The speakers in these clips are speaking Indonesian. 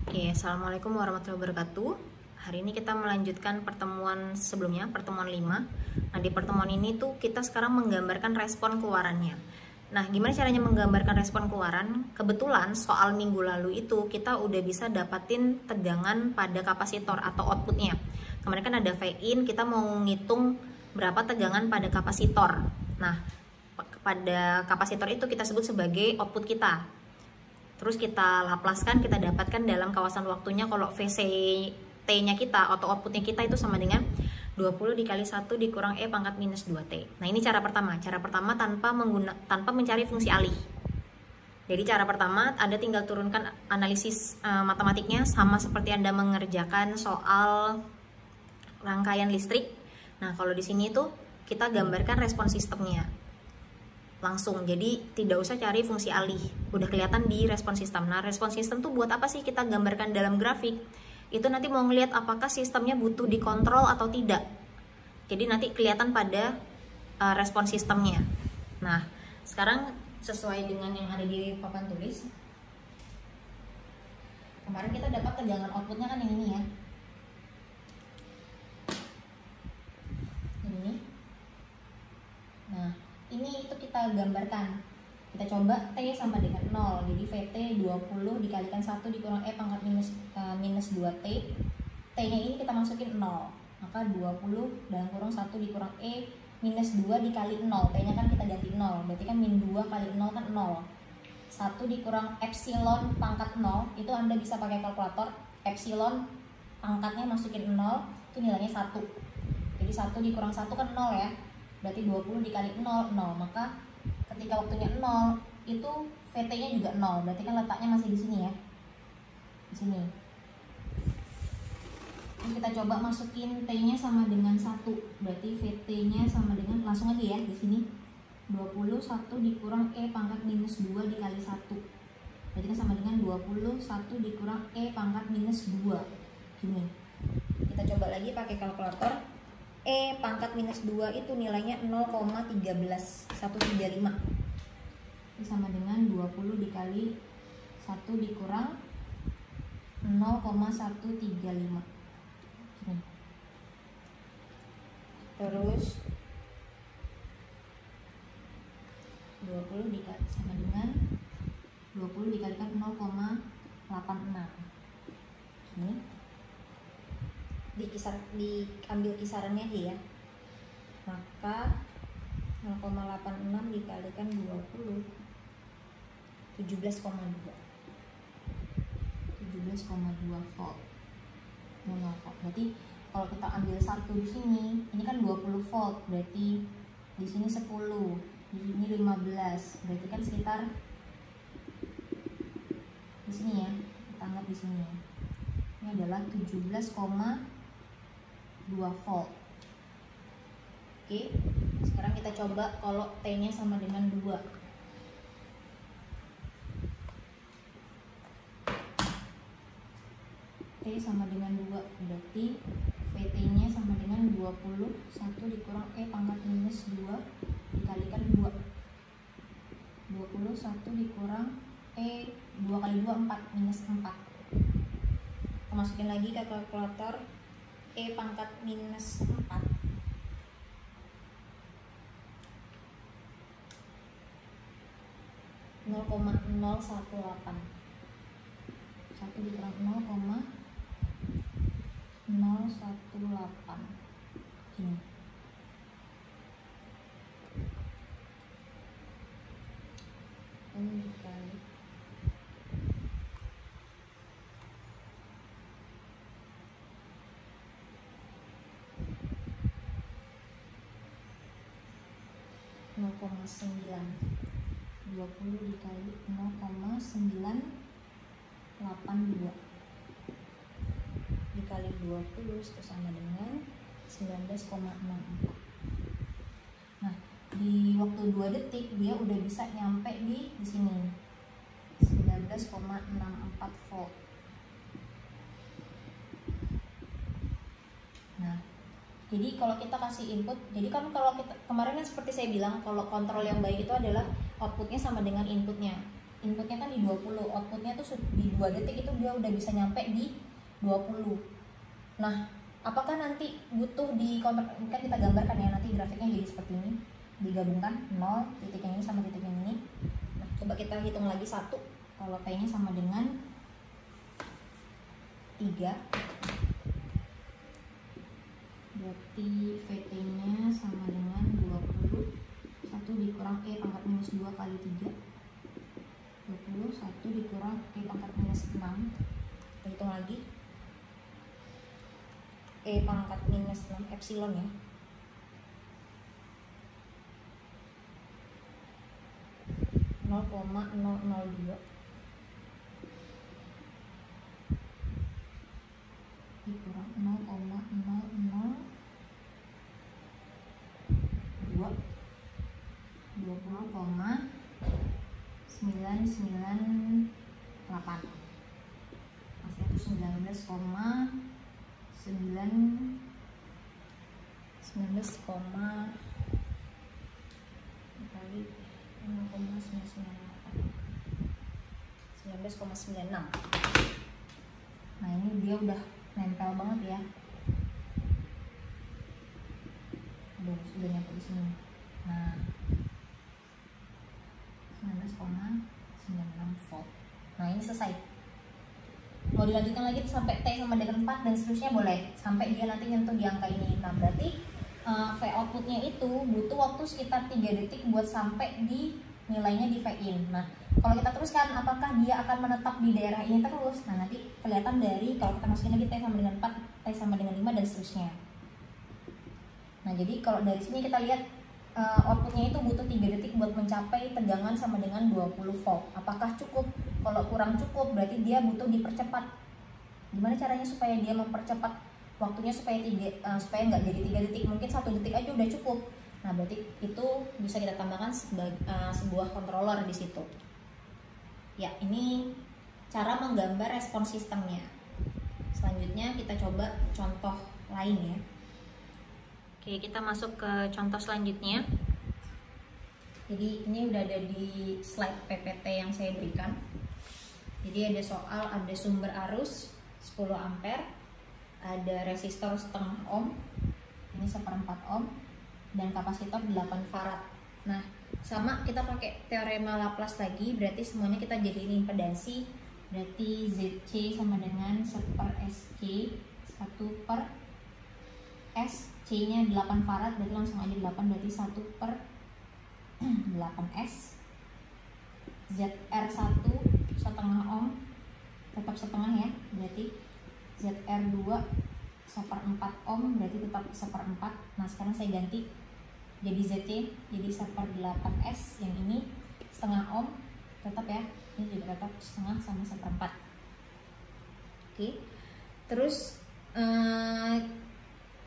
Oke, Assalamualaikum warahmatullahi wabarakatuh. Hari ini kita melanjutkan pertemuan sebelumnya, pertemuan 5. Nah, di pertemuan ini tuh kita sekarang menggambarkan respon keluarannya. Nah, gimana caranya menggambarkan respon keluaran? Kebetulan soal minggu lalu itu kita udah bisa dapatin tegangan pada kapasitor atau outputnya. Kemarin kan ada V-in, kita mau ngitung berapa tegangan pada kapasitor. Nah, pada kapasitor itu kita sebut sebagai output kita. Terus kita laplaskan, kita dapatkan dalam kawasan waktunya kalau VC T-nya kita atau outputnya kita itu sama dengan 20 dikali 1 dikurang E pangkat minus 2T. Nah, ini cara pertama. Cara pertama tanpa mencari fungsi alih. Jadi cara pertama Anda tinggal turunkan analisis matematiknya sama seperti Anda mengerjakan soal rangkaian listrik. Nah, kalau di sini tuh kita gambarkan respon sistemnya langsung, jadi tidak usah cari fungsi alih, udah kelihatan di respon sistem. Nah, respon sistem tuh buat apa sih kita gambarkan dalam grafik? Itu nanti mau ngelihat apakah sistemnya butuh dikontrol atau tidak. Jadi nanti kelihatan pada respon sistemnya. Nah, sekarang sesuai dengan yang ada di papan tulis, kemarin kita dapat tegangan outputnya kan yang ini ya, ini. Nah, ini itu kita gambarkan, kita coba T sama dengan 0, jadi VT 20 dikalikan 1 dikurang E pangkat minus 2T. T nya ini kita masukin 0, maka 20 dalam kurung 1 dikurang E minus 2 dikali 0, T nya kan kita ganti 0, berarti kan min 2 kali 0 kan 0. 1 dikurang epsilon pangkat 0, itu Anda bisa pakai kalkulator, epsilon pangkatnya masukin 0, itu nilainya 1. Jadi 1 dikurang 1 kan 0 ya, berarti 20 dikali 0, 0. Maka ketika waktunya 0 itu VT nya juga 0, berarti kan letaknya masih di sini ya, di sini. Terus kita coba masukin T nya sama dengan 1, berarti VT nya sama dengan, langsung aja ya di sini, 21 dikurang E pangkat minus 2 dikali 1, berarti kan sama dengan 21 dikurang E pangkat minus 2. Gini, kita coba lagi pakai kalkulator. E pangkat minus 2 itu nilainya 0,13135. Ini sama dengan 20 dikali 1 dikurang 0,135. Terus 20 dikali sama dengan 20 dikalikan 0,86. Ini diambil kisarannya aja ya, maka 0,86 dikalikan 20 17,2 volt, 0 volt. Berarti kalau kita ambil 1 di sini, ini kan 20 volt, berarti di sini 10, di sini 15, berarti kan sekitar di sini ya, kita anggap di sini ya. Ini adalah 17,2 volt. Oke, sekarang kita coba kalau T nya sama dengan 2. T sama dengan 2, berarti VT nya sama dengan 20, 1 dikurang E pangkat minus 2 dikalikan 2. 20, 1 dikurang E, 2 kali 2, 4, minus 4. Masukin lagi ke kalkulator, E pangkat minus 4 0,018, 1 dikurang 0,018 gini. Ini dikali 0,9, 20 dikali 0,982 dikali 20 itu sama dengan 19,64. Nah, di waktu 2 detik dia udah bisa nyampe di sini 19,64 volt. Nah, jadi kalau kita kasih input, jadi kan kalau kita kemarin kan seperti saya bilang, kalau kontrol yang baik itu adalah outputnya sama dengan inputnya. inputnya kan di 20, outputnya tuh di 2 detik itu dia udah bisa nyampe di 20. Nah, apakah nanti butuh di counter, kan kita gambarkan ya, nanti grafiknya jadi seperti ini, digabungkan 0, titik yang ini sama titik yang ini. Nah, coba kita hitung lagi 1, kalau P-nya sama dengan 3, berarti VT-nya sama dengan 20, 1 dikurang E pangkat minus 2 kali 3, 20, 1 dikurang E pangkat minus 6, kita hitung lagi, E pangkat minus 6 epsilon ya, nol koma 002 dikurang 0,002 20,998 masih itu 19 kali 19,96. Nah, ini dia udah nempel banget ya. Aduh, sudah nyampe di sini. Nah, 19,96 volt. Nah, ini selesai. Mau dilanjutkan lagi sampai T sama dengan 4 dan seterusnya boleh, sampai dia nanti nyentuh di angka ini. Nah, berarti V outputnya itu butuh waktu sekitar 3 detik buat sampai di nilainya di V in. Nah, kalau kita teruskan, apakah dia akan menetap di daerah ini terus? Nah, nanti kelihatan dari kalau kita masukin lagi T sama dengan 4, T sama dengan 5 dan seterusnya. Nah, jadi kalau dari sini kita lihat outputnya itu butuh 3 detik buat mencapai tegangan sama dengan 20 volt. Apakah cukup? Kalau kurang cukup berarti dia butuh dipercepat. Gimana caranya supaya dia mempercepat waktunya supaya nggak jadi 3 detik, mungkin 1 detik aja udah cukup. Nah, berarti itu bisa kita tambahkan sebuah controller di situ. Ya, ini cara menggambar respon sistemnya. Selanjutnya kita coba contoh lain ya. Oke, kita masuk ke contoh selanjutnya. Jadi ini udah ada di slide PPT yang saya berikan. Jadi ada soal, ada sumber arus 10 ampere, ada resistor setengah ohm, ini 1/4 ohm, dan kapasitor 8 farad. Nah, sama kita pakai teorema Laplace lagi, berarti semuanya kita jadiin impedansi. Berarti ZC sama dengan 1/SC, 1/S, C-nya 8 farad, berarti langsung aja 8, berarti 1/8S. ZR1 setengah ohm, tetap setengah ya, berarti ZR2 1/4 ohm, berarti tetap 1/4. Nah, sekarang saya ganti jadi ZC, jadi 1/8S, yang ini setengah ohm, tetap ya, ini juga tetap setengah sama 1/4. Oke, terus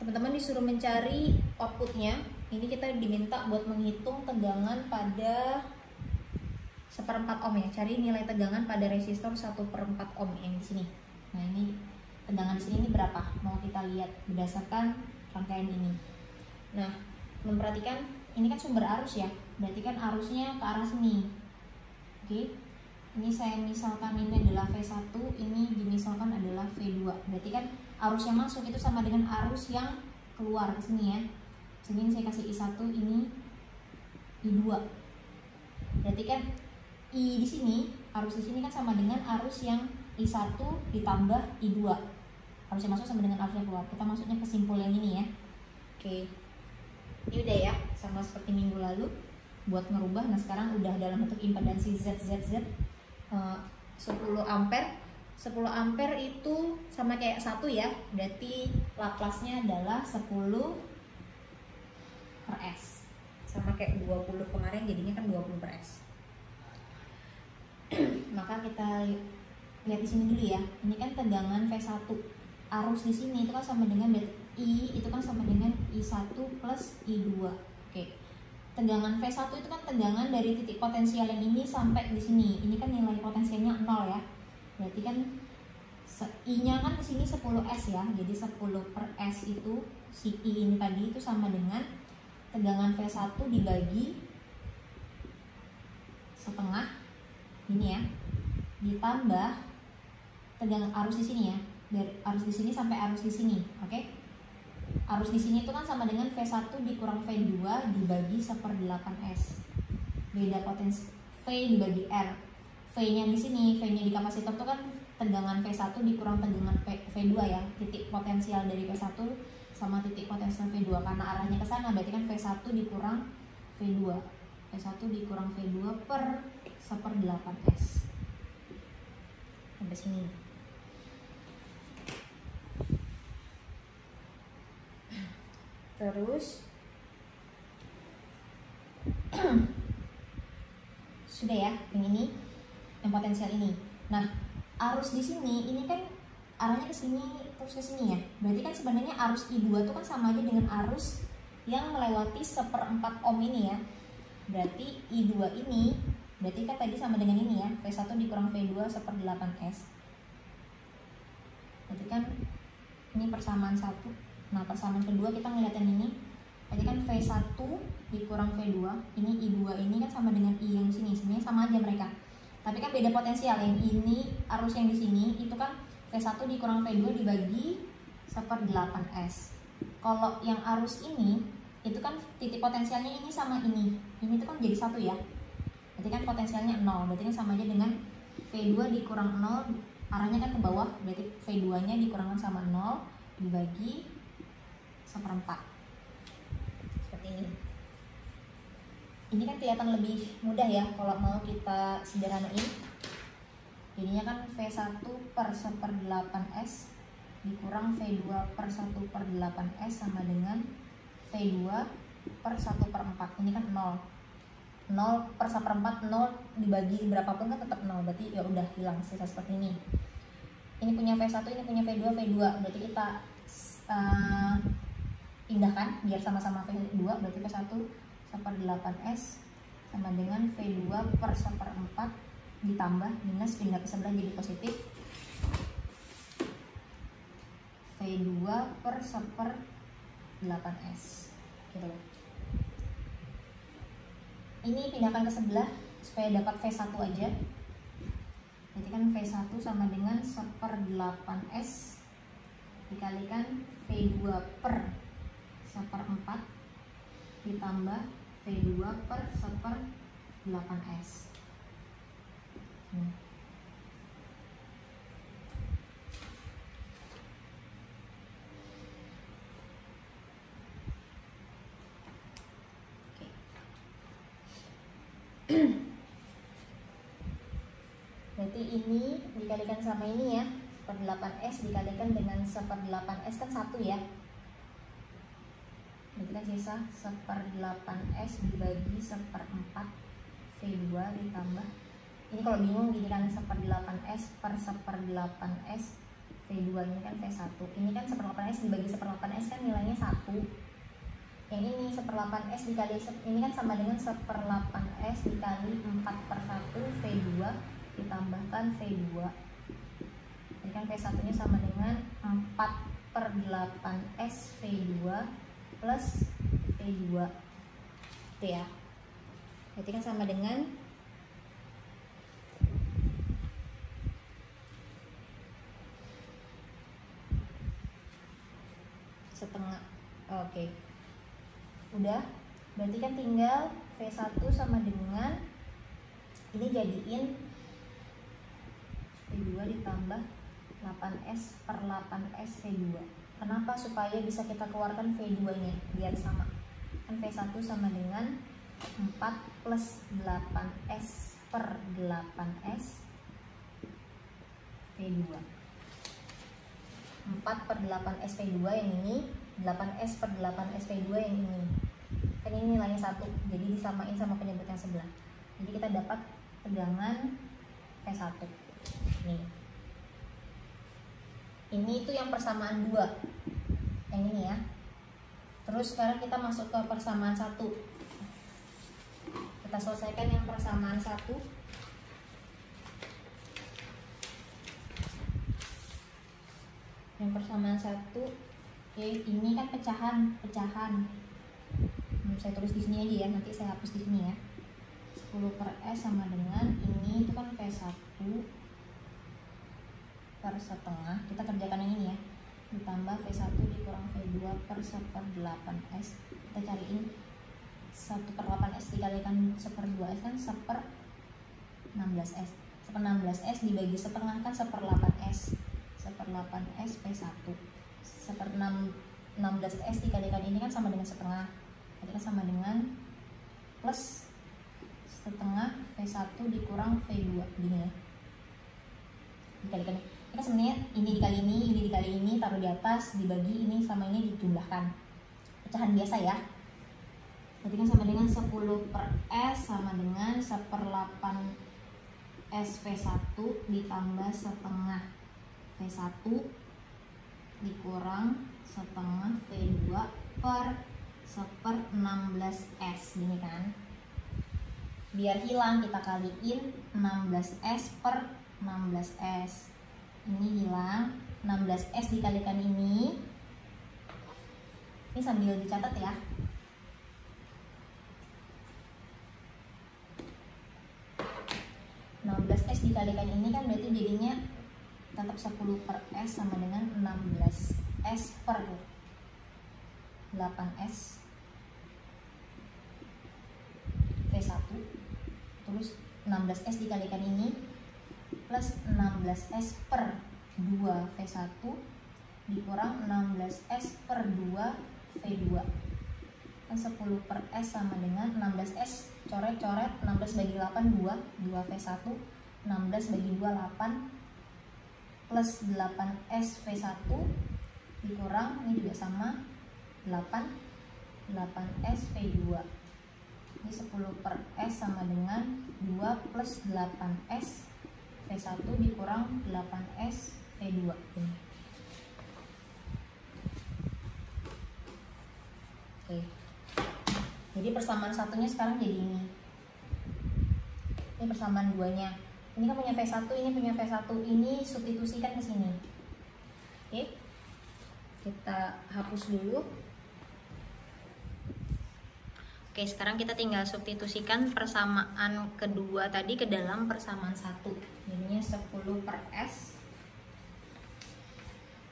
teman-teman disuruh mencari outputnya. Ini kita diminta buat menghitung tegangan pada 1/4 ohm ya, cari nilai tegangan pada resistor 1/4 ohm yang di sini. Nah, ini tegangan di sini ini berapa? Mau kita lihat berdasarkan rangkaian ini. Nah, memperhatikan ini kan sumber arus ya, berarti kan arusnya ke arah sini. Oke, ini saya misalkan ini adalah V1, ini dimisalkan adalah V2. Berarti kan arus yang masuk itu sama dengan arus yang keluar ke sini ya. Sini saya kasih I1, ini I2. Berarti kan I di sini, arus di sini kan sama dengan arus yang I1 ditambah I2. Arus yang masuk sama dengan arus yang keluar. Kita masuknya ke simpul yang ini ya. Oke. Ini udah ya, sama seperti minggu lalu buat ngerubah. Nah, sekarang udah dalam bentuk impedansi ZZZ 10 ampere. 10 ampere itu sama kayak 1 ya, berarti Laplace-nya adalah 10/S. Sama kayak 20 kemarin, jadinya kan 20/S. Maka kita lihat di sini dulu ya. Ini kan tegangan V1. Arus di sini itu kan sama dengan I, itu kan sama dengan I1 plus I2. Oke. Tegangan V1 itu kan tegangan dari titik potensial yang ini sampai di sini. Ini kan nilai potensialnya 0 ya. Berarti kan I-nya kan di sini 10S ya. Jadi 10/S itu si I ini tadi itu sama dengan tegangan V1 dibagi setengah Gini ya. Ditambah tegangan arus di sini ya. Dari arus di sini sampai arus di sini, oke? Arus di sini itu kan sama dengan V1 dikurang V2 dibagi 1/8S. Beda potensi V dibagi R. V-nya di sini, V-nya di kapasitor itu kan tegangan V1 dikurang tegangan V2 ya. Titik potensial dari V1 sama titik potensial V2, karena arahnya ke sana berarti kan V1 dikurang V2. V1 dikurang V2 per 1/8S. Sampai sini. Terus sudah ya, yang ini, yang potensial ini. Nah, arus di sini ini kan arahnya ke sini terus ke sini ya. Berarti kan sebenarnya arus I2 itu kan sama aja dengan arus yang melewati 1/4 ohm ini ya. Berarti I2 ini berarti kan tadi sama dengan ini ya, V1 dikurang V2 1/8S. Berarti kan ini persamaan 1. Nah, persamaan kedua kita ngeliatin ini. Tadi kan V1 dikurang V2, ini I2 ini kan sama dengan I yang di sini. Sebenarnya sama aja mereka. Tapi kan beda potensial. Yang ini arus yang di sini itu kan V1 dikurang V2 dibagi 1/8S. Kalau yang arus ini itu kan titik potensialnya ini sama ini. Ini tuh kan jadi 1 ya. Berarti kan potensialnya 0. Berarti kan sama aja dengan V2 dikurang 0, arahnya kan ke bawah. Berarti V2-nya dikurangkan sama 0 dibagi 1/4. Seperti ini. Ini kan kelihatan lebih mudah ya kalau mau kita sederhanain. Jadinya kan V1 per 1/8S dikurang V2 per 1/8S sama dengan V2 per 1/4. Ini kan 0. 0 per 1/4, 0 dibagi berapapun kan tetap 0. Berarti ya udah hilang sisa seperti ini. Ini punya V1, ini punya V2, V2. Berarti kita pindahkan biar sama-sama V2. Berarti V1 1/8S sama dengan V2 per 1/4 ditambah minus, pindah ke sebelah jadi positif, V2 per 1/8S gitu. Ini pindahkan ke sebelah supaya dapat V1 aja. Berarti kan V1 sama dengan 1/8S dikalikan V2 per 1/4 ditambah V2 per 1/8S. Berarti ini dikalikan sama ini ya, 1/8S dikalikan dengan 1/8S kan 1 ya. Berarti kan sisa 1/8S dibagi 1/4 V2 ditambah, ini kalau bingung gini kan 1/8S per 1/8S V2 ini kan V1. Ini kan 1/8S dibagi 1/8S kan nilainya 1. Yang ini 1/8S dikali ini kan sama dengan 1/8S dikali 4/1 V2 ditambahkan V2. Jadi kan V1 nya sama dengan 4/8S V2 plus V2 itu ya. Berarti kan sama dengan setengah. Oke. Udah, berarti kan tinggal V1 sama dengan ini jadiin V2 ditambah 8S per 8S V2. Kenapa? Supaya bisa kita keluarkan V2 nya biar sama. Kan V1 sama dengan 4 plus 8S per 8S V2. 4 per 8S V2 yang ini, 8S per 8S V2 yang ini. Kan ini nilainya 1, jadi disamain sama penyebut yang sebelah. Jadi kita dapat tegangan V1. Nih. Ini itu yang persamaan 2. Yang ini ya. Terus sekarang kita masuk ke persamaan 1. Kita selesaikan yang persamaan 1. Yang persamaan 1, oke, ini kan pecahan. Saya tulis di sini aja ya, nanti saya hapus di sini ya. 10 per S sama dengan ini, itu kan V1 per setengah, kita kerjakan yang ini ya, ditambah V1 dikurang V2 per 1/8S. Kita cariin 1/8S dikalikan 1/2S kan 1/16S. 1/16S dibagi setengah kan 1/8S. 1/8S V1. 1/16S dikalikan ini kan sama dengan setengah. Jadi kan sama dengan plus setengah V1 dikurang V2 gini ya. Dikalikan ini kan sebenarnya ini dikali ini taruh di atas, dibagi ini sama ini dijumlahkan. Pecahan biasa ya. Berarti kan sama dengan 10 per S sama dengan 1/8S V1 ditambah setengah V1 dikurang setengah V2 per 1/16S gini kan. Biar hilang kita kaliin 16S per 16S. Ini hilang, 16S dikalikan ini sambil dicatat ya. S dikalikan ini kan berarti jadinya tetap 10 per S sama dengan 16S per 8S V1. Terus 16S dikalikan ini plus 16S per 2 V1 dikurang 16S per 2 V2 kan 10 per S sama dengan 16S coret-coret, 16 bagi 8 2 V1, 16 bagi 2 8 plus 8S V1 dikurang ini juga sama 8S V2. Ini 10 per S sama dengan 2 plus 8S V1 dikurang 8S V2 ini. Oke. Jadi persamaan satunya sekarang jadi ini. Ini persamaan duanya. Ini kan punya V1, ini punya V1, ini substitusikan ke sini. Oke. Kita hapus dulu. Oke, sekarang kita tinggal substitusikan persamaan kedua tadi ke dalam persamaan satu. Jadinya 10 per S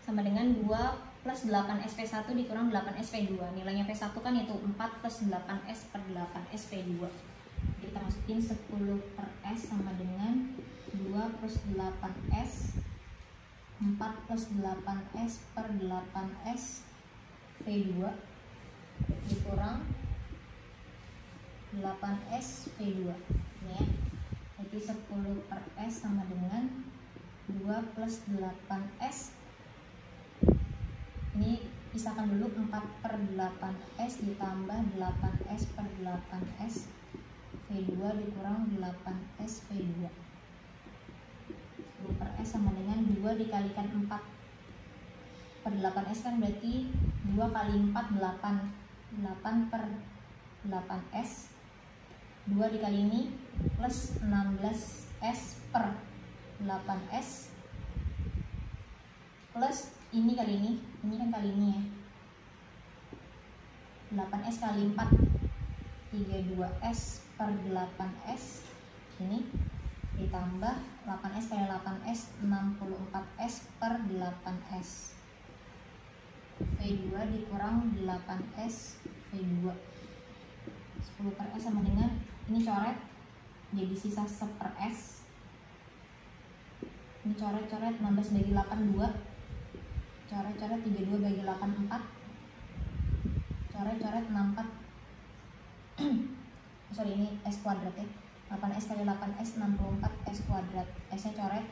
sama dengan 2 plus 8S V1 dikurang 8S V2. Nilainya V1 kan itu 4 plus 8S per 8S V2. Jadi kita masukin 10 per S sama dengan 2 plus 8S 4 plus 8S per 8S V2 dikurang 8S V2 ini ya. Jadi 10 per S sama dengan 2 plus 8S, ini pisahkan dulu, 4 per 8S ditambah 8S per 8S V2 dikurang 8S V2. 10 per S sama dengan 2 dikalikan 4 per 8S kan berarti 2 kali 4 8 8 per 8S, 2 dikali ini plus 16S per 8S plus ini kali ini kan kali ini ya, 8S kali 4 32S per 8S ini ditambah 8S kali 8S 64S per 8S V2 dikurang 8S V2. 10 per S sama dengan ini coret jadi sisa 1 per S, ini coret-coret 16 bagi 8 2, coret-coret 32 bagi 8 4, coret-coret 64 sorry ini S kuadrat ya, 8S kali 8S 64 S kuadrat, S nya coret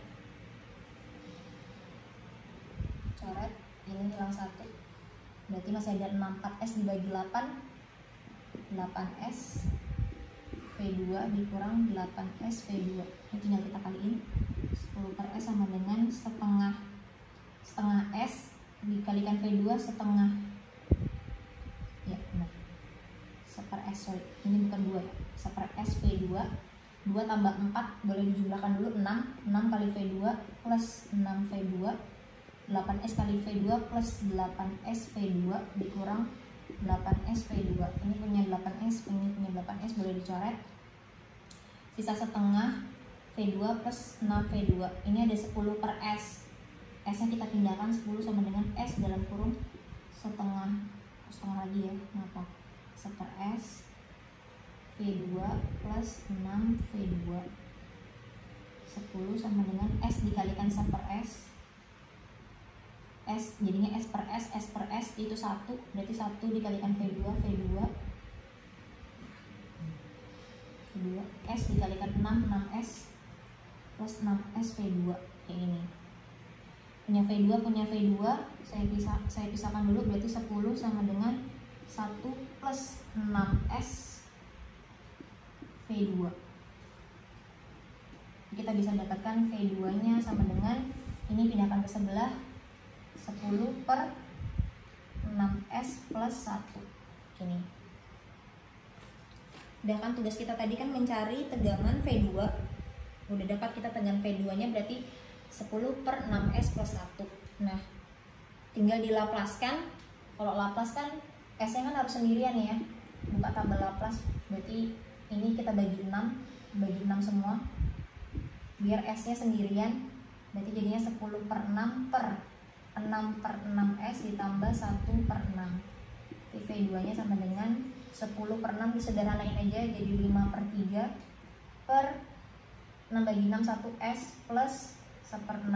ini hilang 1, berarti masih ada 64S dibagi 8 8S V2 dikurang 8S V2. Ini tinggal kita kaliin, 10 per S sama dengan setengah S dikalikan V2 setengah ya benar, 1 per S, sorry ini bukan 2 ya, 1 per S V2, 2 tambah 4 boleh dijumlahkan dulu 6 kali V2 plus 6 V2, 8S kali V2 plus 8S V2 dikurang 8S V2. Ini punya 8S, ini punya 8S, boleh dicoret. sisa setengah V2 plus 6 V2. Ini ada 10 per S. S nya kita pindahkan 10 sama dengan S dalam kurung setengah lagi ya, kenapa? 1 per S V2 plus 6 V2. 10 sama dengan S dikalikan 1 per S. S jadinya S per S itu 1, berarti 1 dikalikan V2 S dikalikan 6S plus 6S V2 kayak ini. Punya V2 saya pisahkan dulu, berarti 10 sama dengan 1 plus 6S V2. Kita bisa dapatkan V2 nya sama dengan, ini pindahkan ke sebelah, 10 per 6S plus 1 gini. Sedangkan tugas kita tadi kan mencari tegangan V2. Udah dapat kita tegangan V2 nya, berarti 10 per 6S plus 1. Nah, tinggal dilaplaskan. Kalau laplas kan S nya kan harus sendirian ya. Buka tabel laplas, berarti ini kita bagi 6 semua biar S nya sendirian, berarti jadinya 10 per 6 per 6 per 6S ditambah 1 per 6. V2 nya sama dengan 10 per 6 disederhanain aja jadi 5 per 3 per 6 bagi 6 1S plus 1 per 6.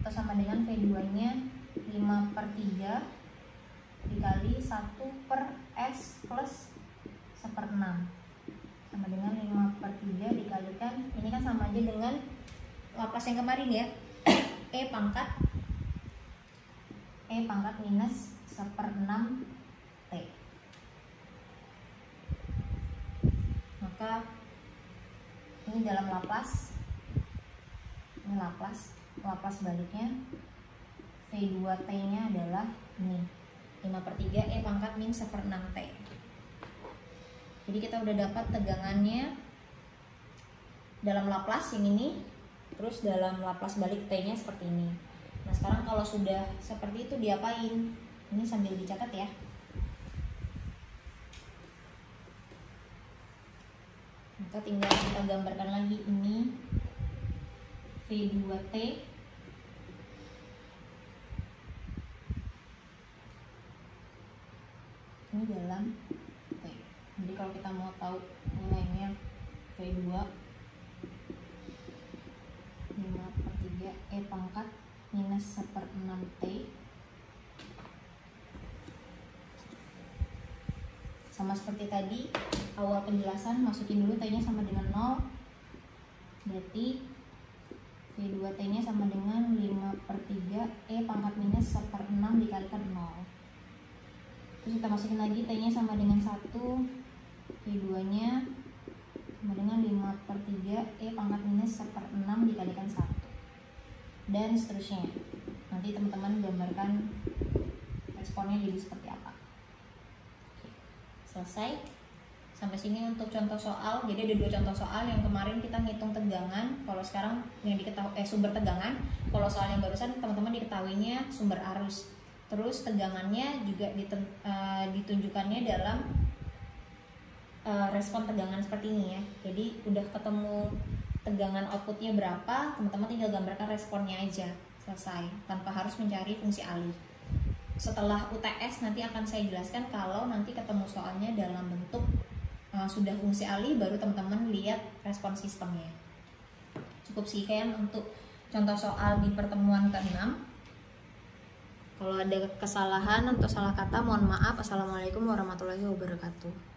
Itu sama dengan V2 nya 5 per 3 dikali 1 per S plus 1 per 6 sama dengan 5 per 3 dikalikan, ini kan sama aja dengan Laplace yang kemarin ya, E pangkat minus 1 per 6 T. Maka ini dalam Laplace, ini Laplace baliknya V2T nya adalah ini 5 per 3 E pangkat min 1 per 6 T. Jadi kita udah dapat tegangannya dalam Laplace yang ini, terus dalam Laplace balik T nya seperti ini. Nah sekarang kalau sudah seperti itu diapain? Ini sambil dicatat ya. Maka tinggal kita gambarkan lagi, ini V2T ini dalam T. Jadi kalau kita mau tahu nilainya V2 5 per 3 E pangkat minus 1 per 6 T sama seperti tadi awal penjelasan, masukin dulu T nya sama dengan 0, berarti V2T nya sama dengan 5 per 3 E pangkat minus 1 per 6 dikalikan 0. Terus kita masukin lagi T nya sama dengan 1, V2 nya sama dengan 5 per 3 E pangkat minus 1 per 6 dikalikan 1, dan seterusnya. Nanti teman-teman gambarkan responnya jadi seperti apa. Oke, selesai. Sampai sini untuk contoh soal. Jadi ada 2 contoh soal. Yang kemarin kita ngitung tegangan, kalau sekarang yang diketahui sumber tegangan. Kalau soal yang barusan teman-teman diketahuinya sumber arus. Terus tegangannya juga ditunjukkannya dalam respon tegangan seperti ini ya. Jadi udah ketemu tegangan outputnya berapa, teman-teman tinggal gambarkan responnya aja, selesai, tanpa harus mencari fungsi alih. Setelah UTS nanti akan saya jelaskan kalau nanti ketemu soalnya dalam bentuk sudah fungsi alih, baru teman-teman lihat respon sistemnya. Cukup sekian untuk contoh soal di pertemuan ke-6. Kalau ada kesalahan atau salah kata mohon maaf. Assalamualaikum warahmatullahi wabarakatuh.